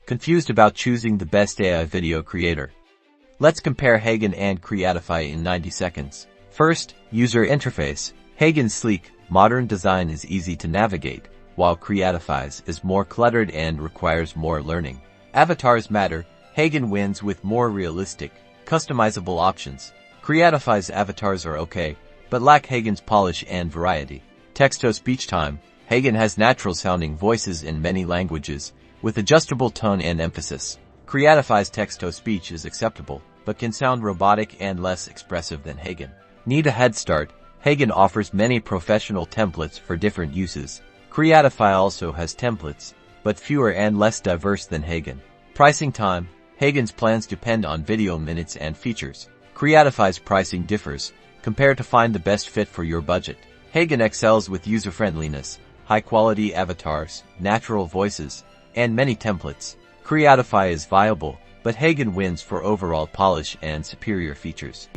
Confused about choosing the best AI video creator? Let's compare Heygen and Creatify in 90 seconds. First, user interface. Heygen's sleek, modern design is easy to navigate, while Creatify's is more cluttered and requires more learning. Avatars matter. Heygen wins with more realistic, customizable options. Creatify's avatars are okay, but lack Heygen's polish and variety. Text-to-speech time. Heygen has natural-sounding voices in many languages, with adjustable tone and emphasis. Creatify's text-to-speech is acceptable, but can sound robotic and less expressive than Heygen. Need a head start? Heygen offers many professional templates for different uses. Creatify also has templates, but fewer and less diverse than Heygen. Pricing time. Heygen's plans depend on video minutes and features. Creatify's pricing differs. Compare to find the best fit for your budget. Heygen excels with user-friendliness, high-quality avatars, natural voices, and many templates. Creatify is viable, but Heygen wins for overall polish and superior features.